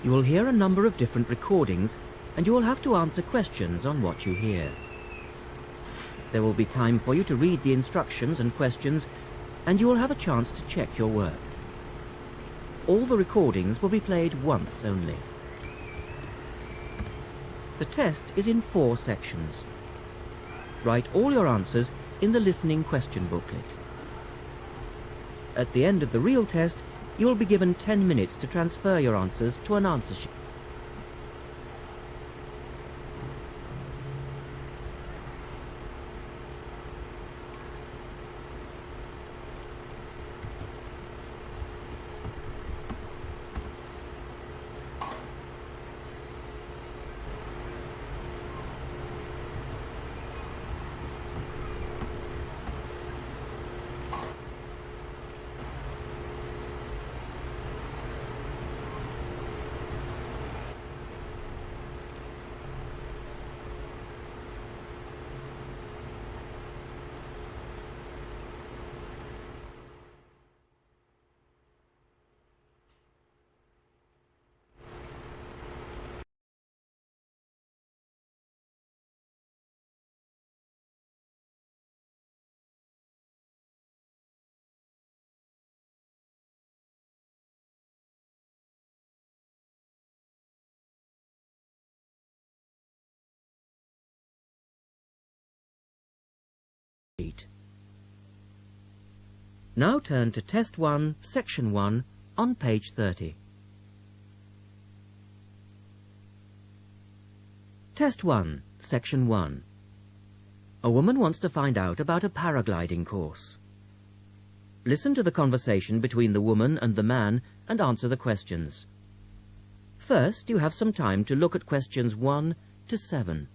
You will hear a number of different recordings, and you will have to answer questions on what you hear. There will be time for you to read the instructions and questions, and you will have a chance to check your work. All the recordings will be played once only. The test is in 4 sections. Write all your answers in the listening question booklet. At the end of the real test, you will be given 10 minutes to transfer your answers to an answer sheet. Now turn to Test 1, Section 1, on page 30. Test 1, Section 1. A woman wants to find out about a paragliding course. Listen to the conversation between the woman and the man and answer the questions. First, you have some time to look at questions 1 to 7.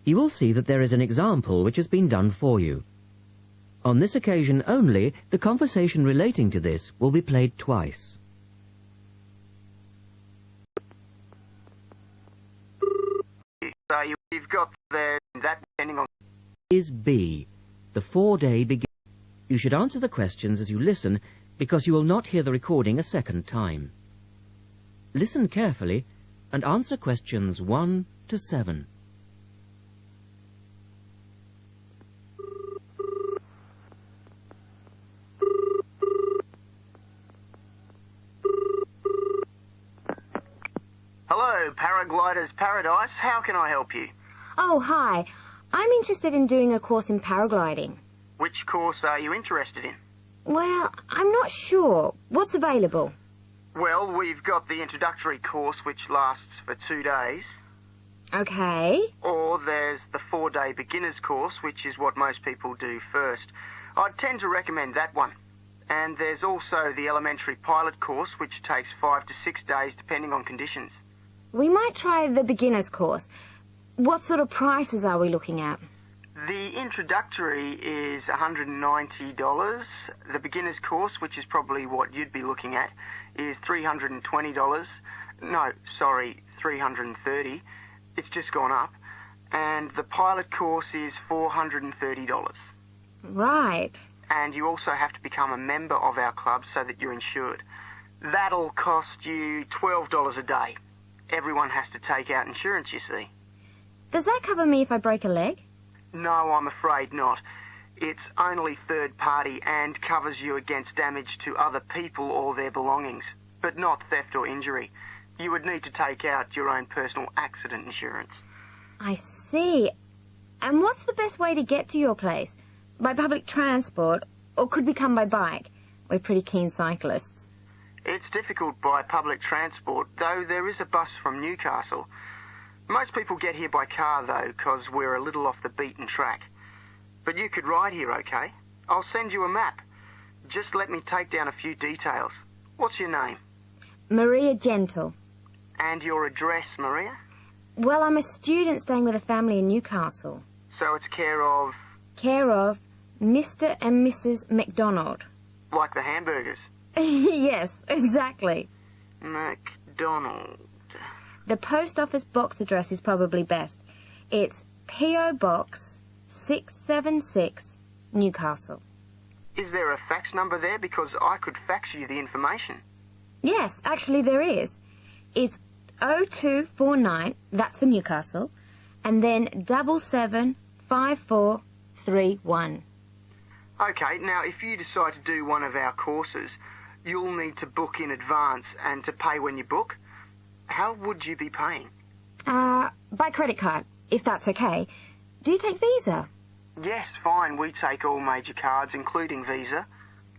You will see that there is an example which has been done for you. On this occasion only, the conversation relating to this will be played twice. You've got that depending on... Is B, the 4-day begin. You should answer the questions as you listen, because you will not hear the recording a second time. Listen carefully and answer questions 1 to 7. Hello, Paragliders Paradise. How can I help you? Oh, hi. I'm interested in doing a course in paragliding. Which course are you interested in? Well, I'm not sure. What's available? Well, we've got the introductory course, which lasts for 2 days. Okay. Or there's the 4-day beginner's course, which is what most people do first. I'd tend to recommend that one. And there's also the elementary pilot course, which takes 5 to 6 days, depending on conditions. We might try the beginner's course. What sort of prices are we looking at? The introductory is $190. The beginner's course, which is probably what you'd be looking at, is $320. No, sorry, $330. It's just gone up. and the pilot course is $430. Right. And you also have to become a member of our club so that you're insured. That'll cost you $12 a day. Everyone has to take out insurance, you see. Does that cover me if I break a leg? No, I'm afraid not. It's only third party and covers you against damage to other people or their belongings, but not theft or injury. You would need to take out your own personal accident insurance. I see. And what's the best way to get to your place? By public transport, or could we come by bike? We're pretty keen cyclists. It's difficult by public transport, though there is a bus from Newcastle. Most people get here by car, though, because we're a little off the beaten track. But you could ride here, okay? I'll send you a map. Just let me take down a few details. What's your name? Maria Gentle. And your address, Maria? Well, I'm a student staying with a family in Newcastle. So it's care of... Care of Mr. and Mrs. McDonald. Like the hamburgers? Yes, exactly. McDonald. The post office box address is probably best. It's P.O. Box 676, Newcastle. Is there a fax number there? Because I could fax you the information. Yes, actually there is. It's 0249, that's for Newcastle, and then 775431. Okay, now if you decide to do one of our courses, you'll need to book in advance and to pay when you book. How would you be paying? By credit card, if that's okay. Do you take Visa? Yes, fine. We take all major cards, including Visa.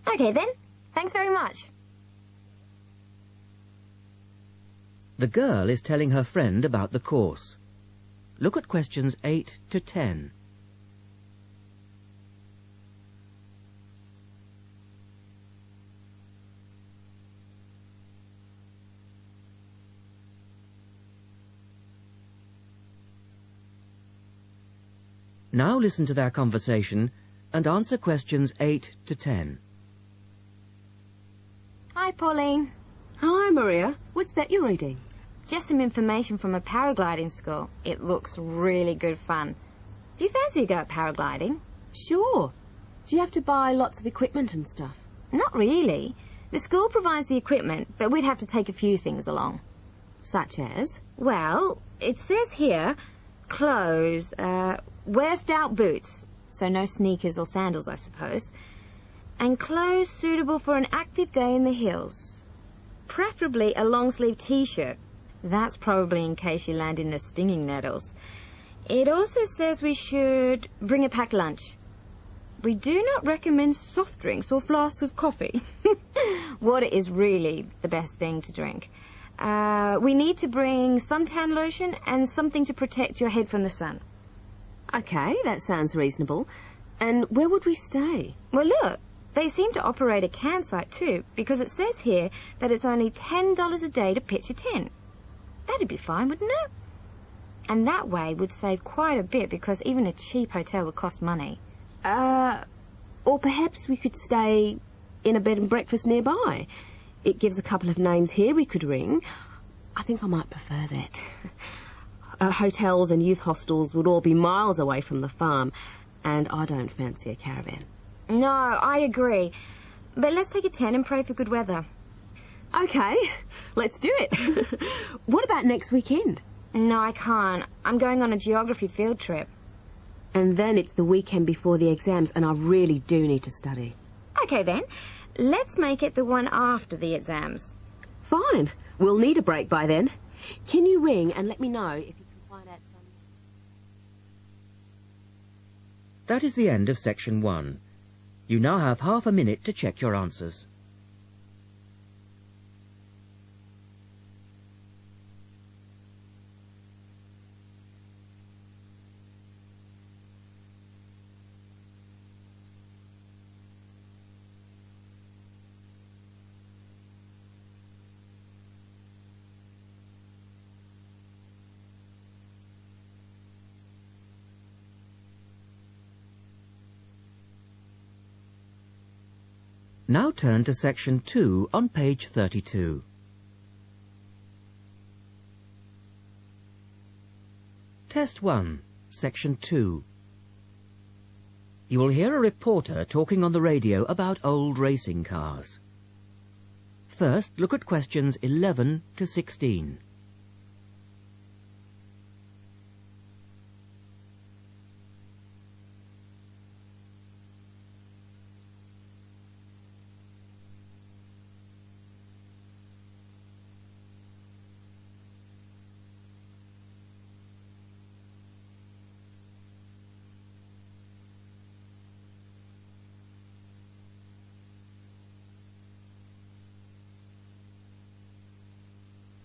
Okay then. Thanks very much. The girl is telling her friend about the course. Look at questions 8 to 10. Now listen to their conversation and answer questions 8 to 10. Hi, Pauline. Hi, Maria. What's that you're reading? Just some information from a paragliding school. It looks really good fun. Do you fancy a go at paragliding? Sure. Do you have to buy lots of equipment and stuff? Not really. The school provides the equipment, but we'd have to take a few things along. Such as? Well, it says here, clothes, wear stout boots, so no sneakers or sandals, I suppose, and clothes suitable for an active day in the hills. Preferably a long-sleeve t-shirt. That's probably in case you land in the stinging nettles. It also says we should bring a packed lunch. We do not recommend soft drinks or flasks of coffee. Water is really the best thing to drink. We need to bring suntan lotion and something to protect your head from the sun. Okay, that sounds reasonable. And where would we stay? Well, look, they seem to operate a campsite too, because it says here that it's only $10 a day to pitch a tent. That'd be fine, wouldn't it? And that way we'd save quite a bit, because even a cheap hotel would cost money. Or perhaps we could stay in a bed and breakfast nearby. It gives a couple of names here we could ring. I think I might prefer that. Hotels and youth hostels would all be miles away from the farm, and I don't fancy a caravan. No, I agree. But let's take a tent and pray for good weather. Okay, let's do it. What about next weekend? No, I can't. I'm going on a geography field trip. And then it's the weekend before the exams, and I really do need to study. Okay then, let's make it the one after the exams. Fine. We'll need a break by then. Can you ring and let me know if you can find out some... That is the end of section 1. You now have half a minute to check your answers. Now turn to section 2 on page 32. Test 1. Section 2. You will hear a reporter talking on the radio about old racing cars. First, look at questions 11 to 16.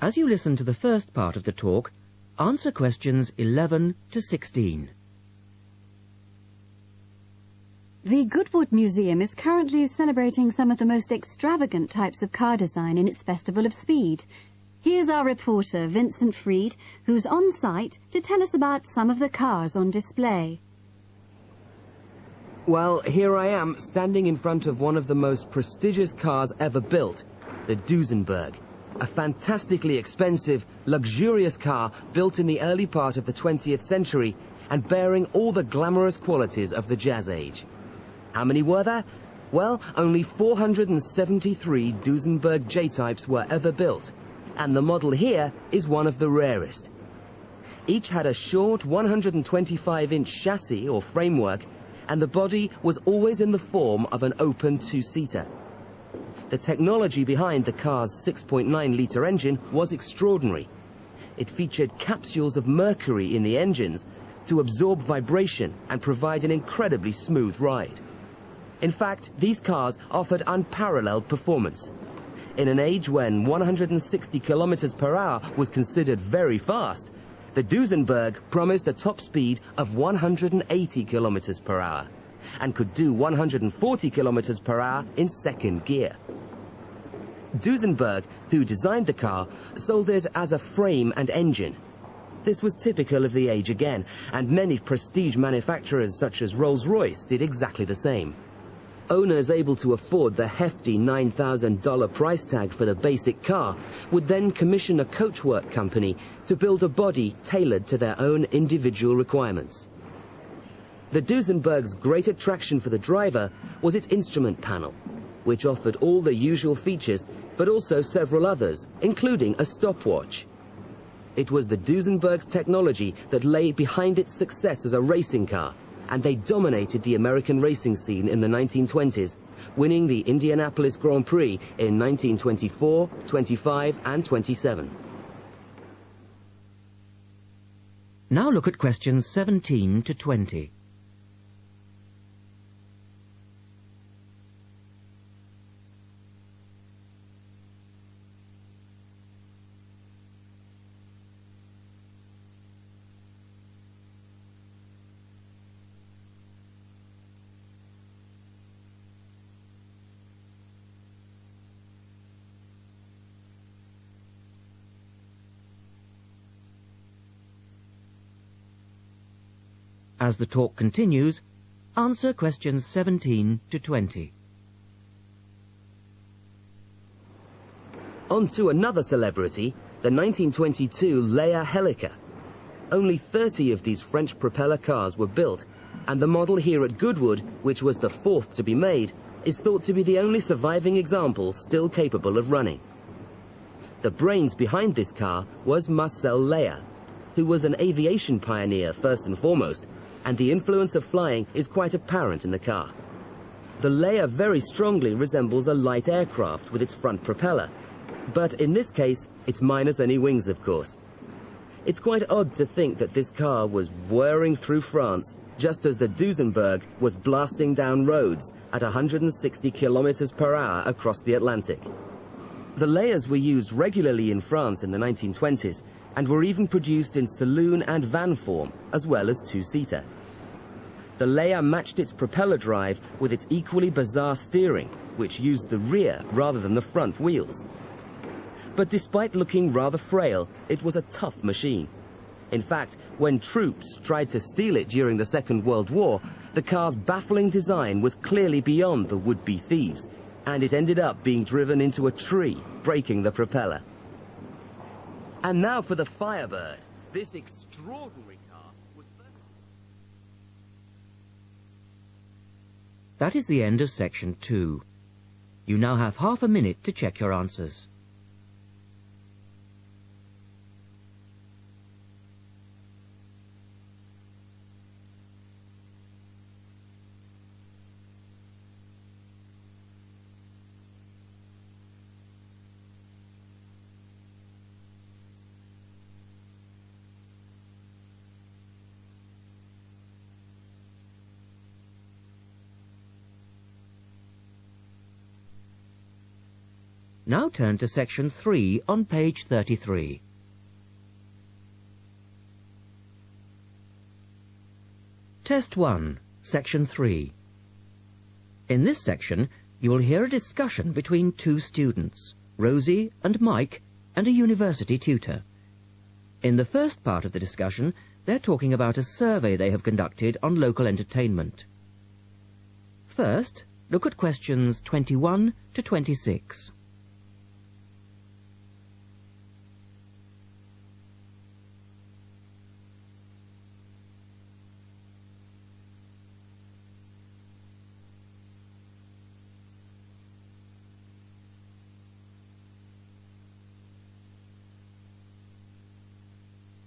As you listen to the first part of the talk, answer questions 11 to 16. The Goodwood Museum is currently celebrating some of the most extravagant types of car design in its Festival of Speed. Here's our reporter, Vincent Freed, who's on site to tell us about some of the cars on display. Well, here I am, standing in front of one of the most prestigious cars ever built, the Duesenberg. A fantastically expensive, luxurious car built in the early part of the 20th century and bearing all the glamorous qualities of the Jazz Age. How many were there? Well, only 473 Duesenberg J-types were ever built, and the model here is one of the rarest. Each had a short 125-inch chassis or framework, and the body was always in the form of an open two-seater. The technology behind the car's 6.9-litre engine was extraordinary. It featured capsules of mercury in the engines to absorb vibration and provide an incredibly smooth ride. In fact, these cars offered unparalleled performance. In an age when 160 kilometers per hour was considered very fast, the Duesenberg promised a top speed of 180 kilometers per hour and could do 140 kilometers per hour in second gear. Duesenberg, who designed the car, sold it as a frame and engine. This was typical of the age again, and many prestige manufacturers such as Rolls-Royce did exactly the same. Owners able to afford the hefty $9,000 price tag for the basic car would then commission a coachwork company to build a body tailored to their own individual requirements. The Duesenberg's great attraction for the driver was its instrument panel, which offered all the usual features, but also several others, including a stopwatch. It was the Duesenberg's technology that lay behind its success as a racing car, and they dominated the American racing scene in the 1920s, winning the Indianapolis Grand Prix in 1924, 25, and 27. Now look at questions 17 to 20. As the talk continues, answer questions 17 to 20. On to another celebrity, the 1922 Leia Helica. Only 30 of these French propeller cars were built, and the model here at Goodwood, which was the fourth to be made, is thought to be the only surviving example still capable of running. The brains behind this car was Marcel Leia, who was an aviation pioneer first and foremost, and the influence of flying is quite apparent in the car. The Leia very strongly resembles a light aircraft with its front propeller, but in this case, it's minus any wings, of course. It's quite odd to think that this car was whirring through France just as the Duesenberg was blasting down roads at 160 kilometers per hour across the Atlantic. The Leias were used regularly in France in the 1920s and were even produced in saloon and van form, as well as two-seater. The Leia matched its propeller drive with its equally bizarre steering, which used the rear rather than the front wheels. But despite looking rather frail, it was a tough machine. In fact, when troops tried to steal it during the Second World War, the car's baffling design was clearly beyond the would-be thieves, and it ended up being driven into a tree, breaking the propeller. And now for the Firebird. This extraordinary car was first... That is the end of section 2. You now have half a minute to check your answers. Now turn to section 3 on page 33. Test 1, section 3. In this section, you will hear a discussion between two students, Rosie and Mike, and a university tutor. In the first part of the discussion, they're talking about a survey they have conducted on local entertainment. First, look at questions 21 to 26.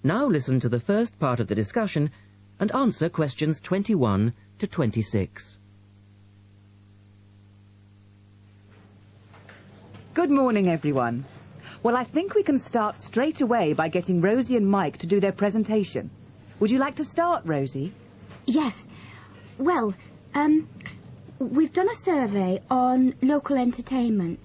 Now listen to the first part of the discussion and answer questions 21 to 26. Good morning, everyone. Well, I think we can start straight away by getting Rosie and Mike to do their presentation. Would you like to start, Rosie? Yes. Well, we've done a survey on local entertainment.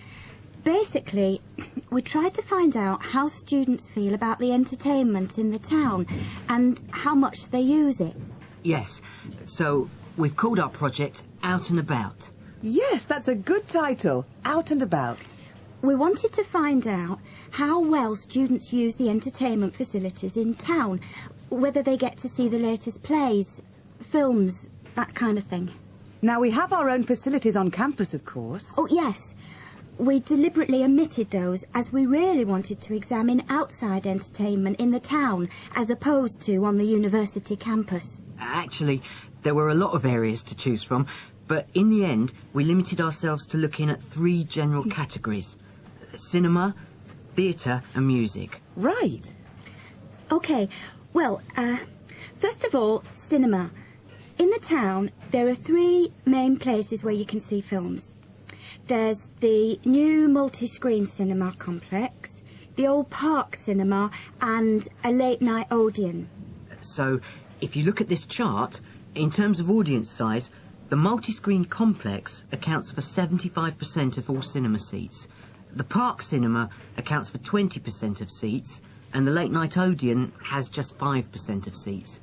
Basically, we tried to find out how students feel about the entertainment in the town and how much they use it. Yes, so we've called our project Out and About. Yes, that's a good title. Out and About. We wanted to find out how well students use the entertainment facilities in town, whether they get to see the latest plays, films, that kind of thing. Now, we have our own facilities on campus, of course. Oh, yes. We deliberately omitted those as we really wanted to examine outside entertainment in the town as opposed to on the university campus. Actually, there were a lot of areas to choose from, but in the end, we limited ourselves to looking at 3 general categories: cinema, theatre and music. Right. OK, well, first of all, cinema. In the town, there are 3 main places where you can see films. There's the new multi-screen cinema complex, the old park cinema, and a late-night Odeon. So, if you look at this chart, in terms of audience size, the multi-screen complex accounts for 75% of all cinema seats. The park cinema accounts for 20% of seats, and the late-night Odeon has just 5% of seats.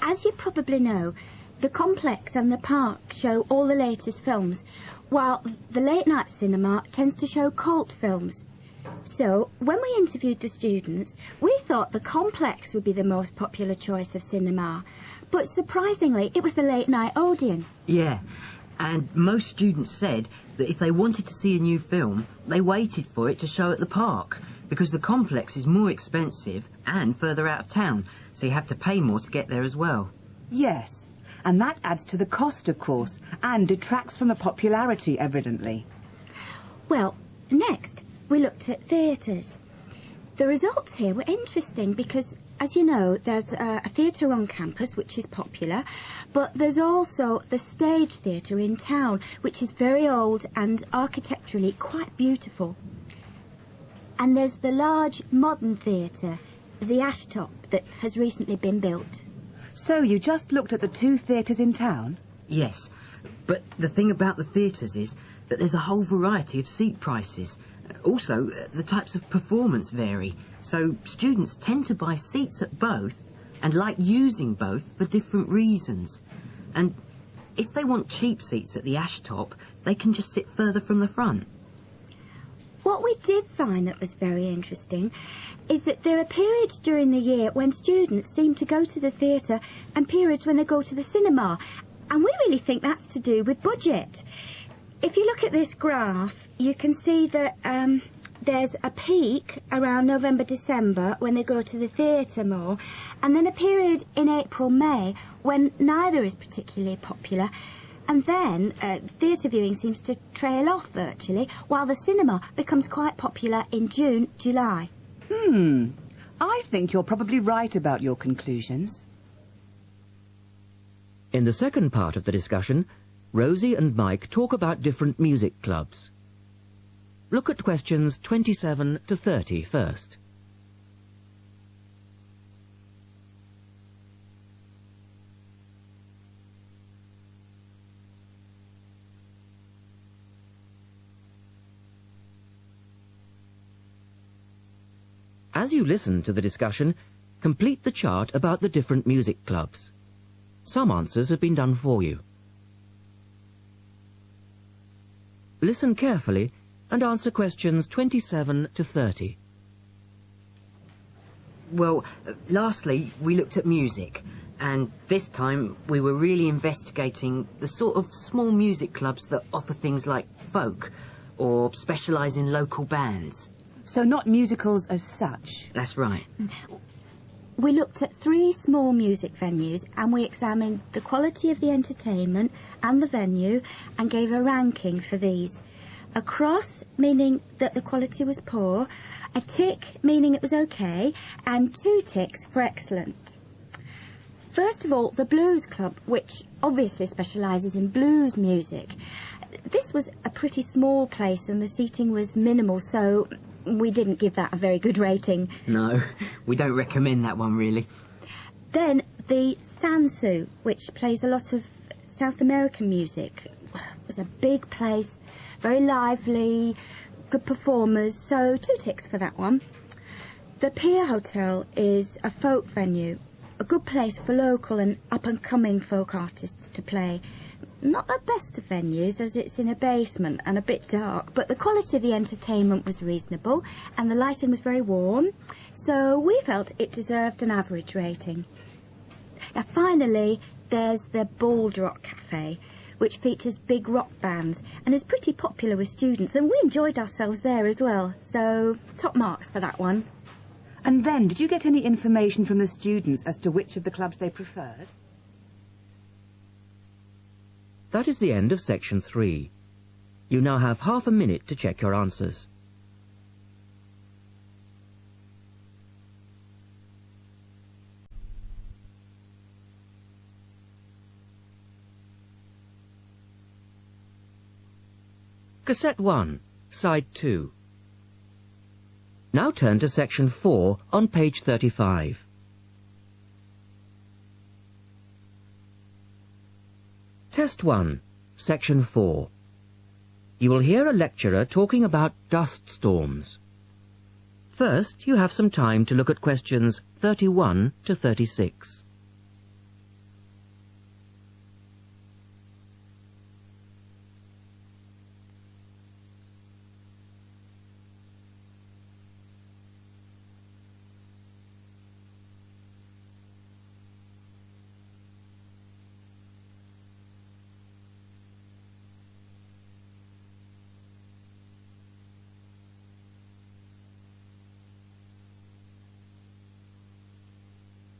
As you probably know, the complex and the park show all the latest films, while the late-night cinema tends to show cult films. So, when we interviewed the students, we thought the complex would be the most popular choice of cinema. But surprisingly, it was the late-night Odeon. Yeah, and most students said that if they wanted to see a new film, they waited for it to show at the park, because the complex is more expensive and further out of town, so you have to pay more to get there as well. Yes, and that adds to the cost, of course, and detracts from the popularity, evidently. Well, next, we looked at theatres. The results here were interesting because, as you know, there's a theatre on campus, which is popular, but there's also the Stage Theatre in town, which is very old and architecturally quite beautiful. And there's the large modern theatre, the Ashtop, that has recently been built. So you just looked at the 2 theatres in town? Yes, but the thing about the theatres is that there's a whole variety of seat prices. Also, the types of performance vary, so students tend to buy seats at both and like using both for different reasons. And if they want cheap seats at the Ashtop, they can just sit further from the front. What we did find that was very interesting is that there are periods during the year when students seem to go to the theatre and periods when they go to the cinema. And we really think that's to do with budget. If you look at this graph, you can see that there's a peak around November, December when they go to the theatre more, and then a period in April, May when neither is particularly popular, And then theatre viewing seems to trail off virtually, while the cinema becomes quite popular in June, July. I think you're probably right about your conclusions. In the second part of the discussion, Rosie and Mike talk about different music clubs. Look at questions 27 to 30 first. As you listen to the discussion, complete the chart about the different music clubs. Some answers have been done for you. Listen carefully and answer questions 27 to 30. Well, lastly, we looked at music, and this time we were really investigating the sort of small music clubs that offer things like folk, or specialise in local bands. So not musicals as such? That's right. We looked at 3 small music venues and we examined the quality of the entertainment and the venue and gave a ranking for these. A cross, meaning that the quality was poor, a tick, meaning it was okay, and 2 ticks for excellent. First of all, the Blues Club, which obviously specialises in blues music. This was a pretty small place and the seating was minimal, so we didn't give that a very good rating. No, we don't recommend that one, really. Then the Sansu, which plays a lot of South American music. It was a big place, very lively, good performers, so 2 ticks for that one. The Pier Hotel is a folk venue, a good place for local and up-and-coming folk artists to play. Not the best of venues, as it's in a basement and a bit dark, but the quality of the entertainment was reasonable and the lighting was very warm, so we felt it deserved an average rating. Now finally, there's the Bald Rock Cafe, which features big rock bands and is pretty popular with students, and we enjoyed ourselves there as well, so top marks for that one. And then, did you get any information from the students as to which of the clubs they preferred? That is the end of section 3. You now have half a minute to check your answers. Cassette 1, side 2. Now turn to section 4 on page 35. Test 1, section 4. You will hear a lecturer talking about dust storms. First, you have some time to look at questions 31 to 36.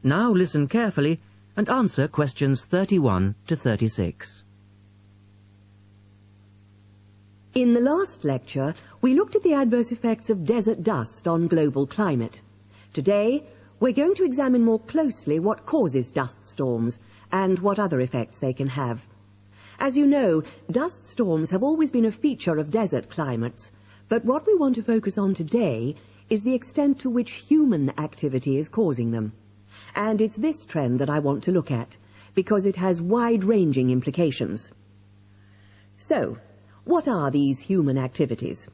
Now listen carefully and answer questions 31 to 36. In the last lecture, we looked at the adverse effects of desert dust on global climate. Today, we're going to examine more closely what causes dust storms and what other effects they can have. As you know, dust storms have always been a feature of desert climates, but what we want to focus on today is the extent to which human activity is causing them. And it's this trend that I want to look at, because it has wide-ranging implications. So, what are these human activities?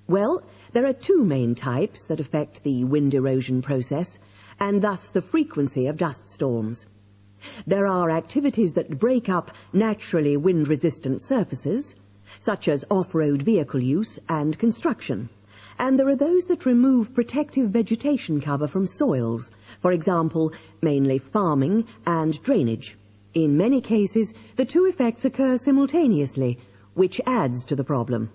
Well, there are 2 main types that affect the wind erosion process, and thus the frequency of dust storms. There are activities that break up naturally wind-resistant surfaces, such as off-road vehicle use and construction. And there are those that remove protective vegetation cover from soils, for example, mainly farming and drainage. In many cases, the 2 effects occur simultaneously, which adds to the problem.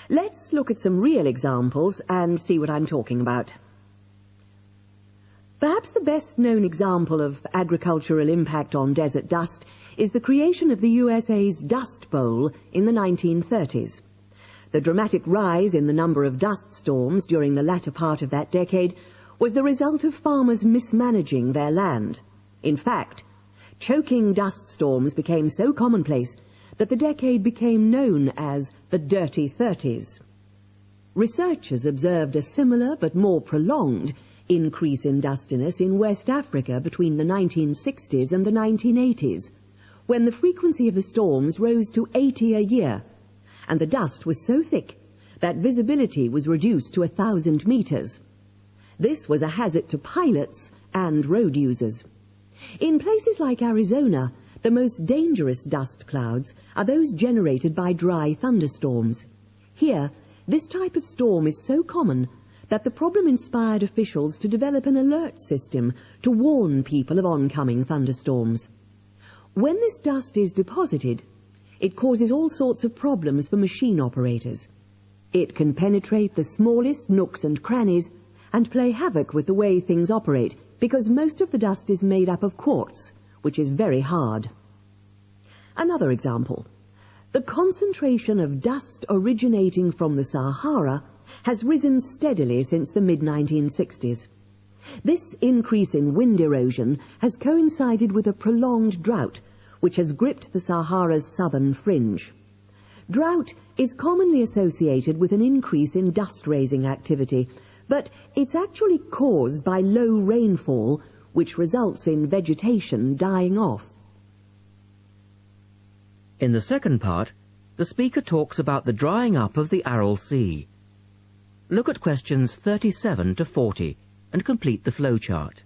Let's look at some real examples and see what I'm talking about. Perhaps the best known example of agricultural impact on desert dust is the creation of the USA's Dust Bowl in the 1930s. The dramatic rise in the number of dust storms during the latter part of that decade was the result of farmers mismanaging their land. In fact, choking dust storms became so commonplace that the decade became known as the Dirty Thirties. Researchers observed a similar but more prolonged increase in dustiness in West Africa between the 1960s and the 1980s, when the frequency of the storms rose to 80 a year, and the dust was so thick that visibility was reduced to 1,000 meters. This was a hazard to pilots and road users. In places like Arizona, the most dangerous dust clouds are those generated by dry thunderstorms. Here, this type of storm is so common that the problem inspired officials to develop an alert system to warn people of oncoming thunderstorms. When this dust is deposited, it causes all sorts of problems for machine operators. It can penetrate the smallest nooks and crannies and play havoc with the way things operate, because most of the dust is made up of quartz, which is very hard. Another example. The concentration of dust originating from the Sahara has risen steadily since the mid-1960s. This increase in wind erosion has coincided with a prolonged drought, which has gripped the Sahara's southern fringe. Drought is commonly associated with an increase in dust-raising activity, but it's actually caused by low rainfall, which results in vegetation dying off. In the second part, the speaker talks about the drying up of the Aral Sea. Look at questions 37 to 40 and complete the flowchart.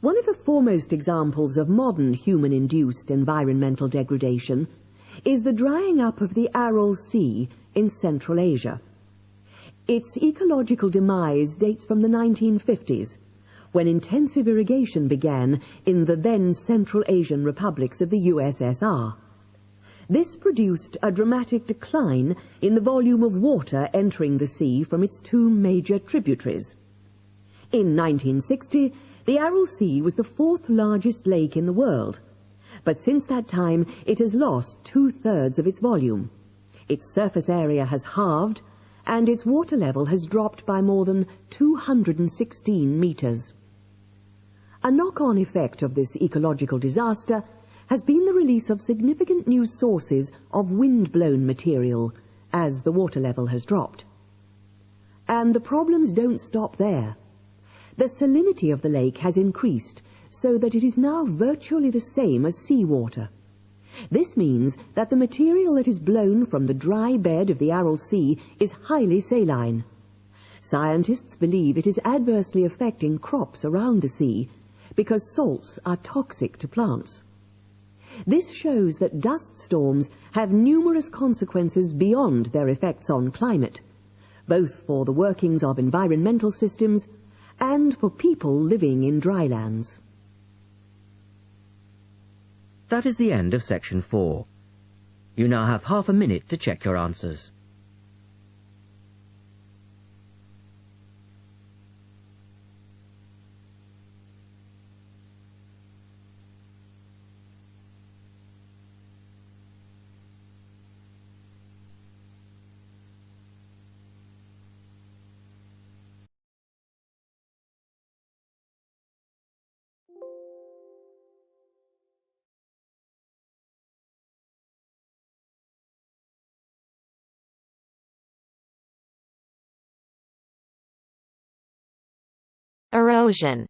One of the foremost examples of modern human-induced environmental degradation is the drying up of the Aral Sea in Central Asia. Its ecological demise dates from the 1950s, when intensive irrigation began in the then Central Asian republics of the USSR. This produced a dramatic decline in the volume of water entering the sea from its two major tributaries. In 1960, the Aral Sea was the fourth largest lake in the world, but since that time it has lost 2/3 of its volume. Its surface area has halved, and its water level has dropped by more than 216 meters. A knock-on effect of this ecological disaster has been the release of significant new sources of wind-blown material as the water level has dropped. And the problems don't stop there. The salinity of the lake has increased so that it is now virtually the same as seawater. This means that the material that is blown from the dry bed of the Aral Sea is highly saline. Scientists believe it is adversely affecting crops around the sea because salts are toxic to plants. This shows that dust storms have numerous consequences beyond their effects on climate, both for the workings of environmental systems and for people living in drylands. That is the end of section 4. You now have half a minute to check your answers. Erosion.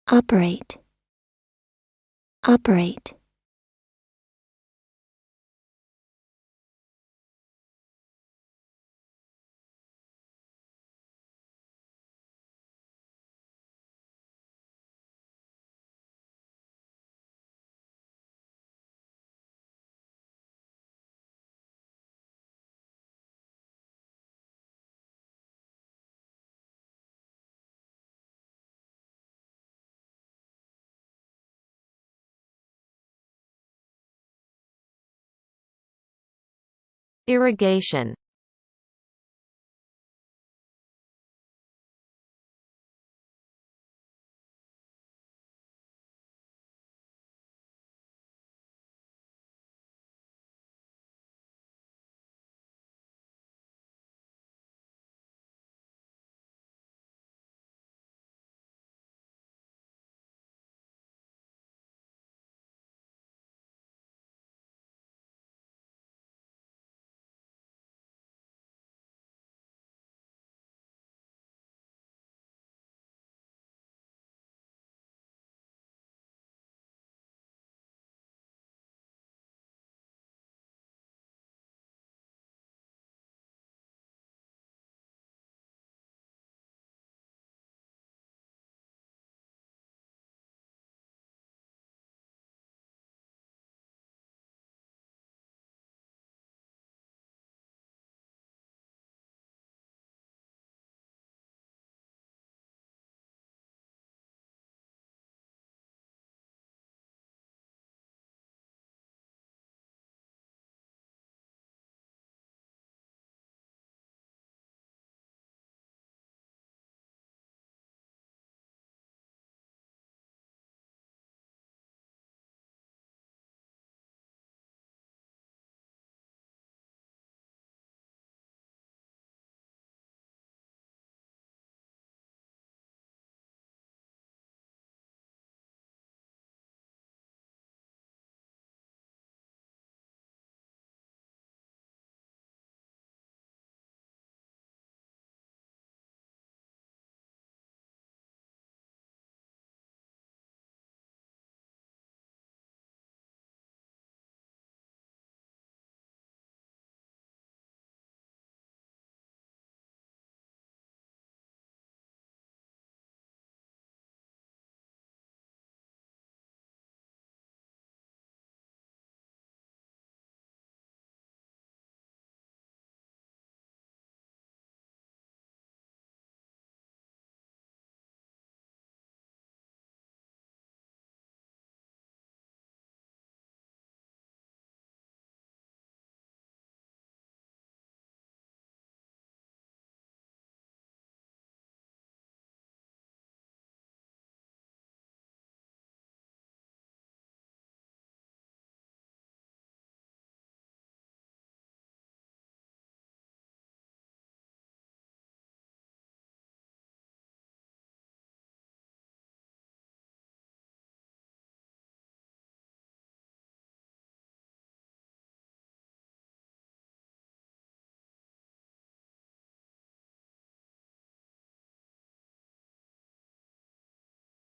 operate, operate. Irrigation.